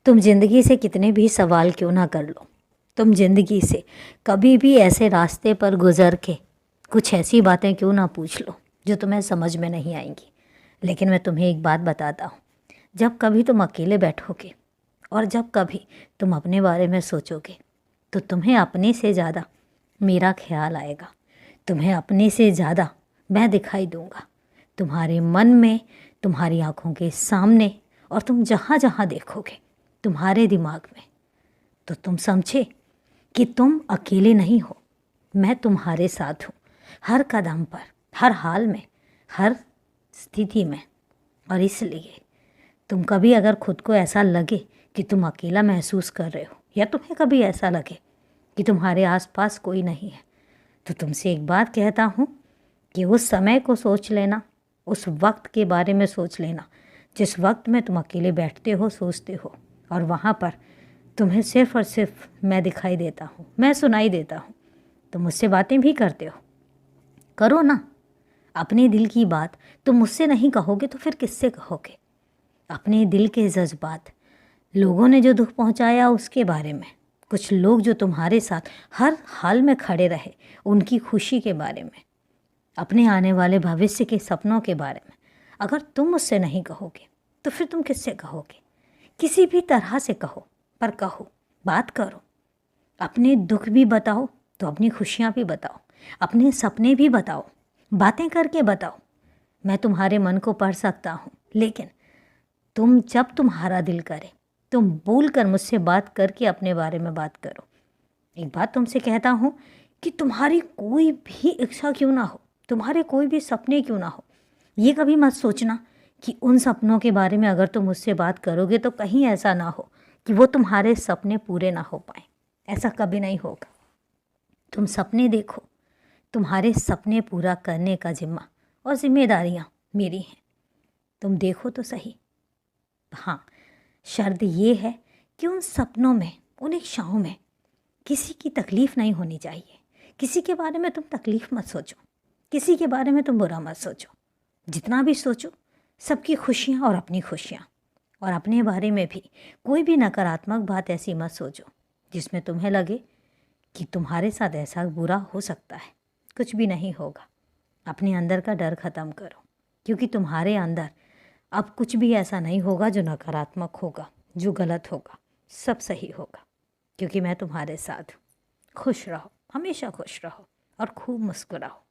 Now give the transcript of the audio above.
तुम ज़िंदगी से कितने भी सवाल क्यों ना कर लो, तुम ज़िंदगी से कभी भी ऐसे रास्ते पर गुज़र के कुछ ऐसी बातें क्यों ना पूछ लो जो तुम्हें समझ में नहीं आएंगी। लेकिन मैं तुम्हें एक बात बताता हूँ, जब कभी तुम अकेले बैठोगे और जब कभी तुम अपने बारे में सोचोगे तो तुम्हें अपने से ज़्यादा मेरा ख्याल आएगा, तुम्हें अपने से ज़्यादा मैं दिखाई दूँगा, तुम्हारे मन में, तुम्हारी आँखों के सामने, और तुम जहाँ जहाँ देखोगे तुम्हारे दिमाग में, तो तुम समझे कि तुम अकेले नहीं हो। मैं तुम्हारे साथ हूँ, हर कदम पर, हर हाल में, हर स्थिति में। और इसलिए तुम कभी अगर खुद को ऐसा लगे कि तुम अकेला महसूस कर रहे हो, या तुम्हें कभी ऐसा लगे कि तुम्हारे आसपास कोई नहीं है, तो तुमसे एक बात कहता हूँ कि उस समय को सोच लेना, उस वक्त के बारे में सोच लेना जिस वक्त में तुम अकेले बैठते हो, सोचते हो, और वहाँ पर तुम्हें सिर्फ़ और सिर्फ मैं दिखाई देता हूँ, मैं सुनाई देता हूँ। तुम मुझसे बातें भी करते हो, करो ना। अपने दिल की बात तुम मुझसे नहीं कहोगे तो फिर किससे कहोगे? अपने दिल के जज्बात, लोगों ने जो दुख पहुँचाया उसके बारे में, कुछ लोग जो तुम्हारे साथ हर हाल में खड़े रहे उनकी खुशी के बारे में, अपने आने वाले भविष्य के सपनों के बारे में, अगर तुम मुझसे नहीं कहोगे तो फिर तुम किससे कहोगे? किसी भी तरह से कहो, पर कहो, बात करो। अपने दुख भी बताओ तो अपनी खुशियाँ भी बताओ, अपने सपने भी बताओ, बातें करके बताओ। मैं तुम्हारे मन को पढ़ सकता हूँ, लेकिन तुम जब तुम्हारा दिल करे तुम बोल कर मुझसे बात करके अपने बारे में बात करो। एक बात तुमसे कहता हूँ कि तुम्हारी कोई भी इच्छा क्यों ना हो, तुम्हारे कोई भी सपने क्यों ना हो, ये कभी मत सोचना कि उन सपनों के बारे में अगर तुम मुझसे बात करोगे तो कहीं ऐसा ना हो कि वो तुम्हारे सपने पूरे ना हो पाए। ऐसा कभी नहीं होगा। तुम सपने देखो, तुम्हारे सपने पूरा करने का जिम्मा और जिम्मेदारियाँ मेरी हैं। तुम देखो तो सही। हाँ, शर्त ये है कि उन सपनों में, उन इच्छाओं में किसी की तकलीफ़ नहीं होनी चाहिए। किसी के बारे में तुम तकलीफ़ मत सोचो, किसी के बारे में तुम बुरा मत सोचो। जितना भी सोचो सबकी खुशियाँ और अपनी खुशियाँ, और अपने बारे में भी कोई भी नकारात्मक बात ऐसी मत सोचो जिसमें तुम्हें लगे कि तुम्हारे साथ ऐसा बुरा हो सकता है। कुछ भी नहीं होगा। अपने अंदर का डर ख़त्म करो, क्योंकि तुम्हारे अंदर अब कुछ भी ऐसा नहीं होगा जो नकारात्मक होगा, जो गलत होगा। सब सही होगा, क्योंकि मैं तुम्हारे साथ हूँ। खुश रहो, हमेशा खुश रहो और खूब मुस्कुराओ।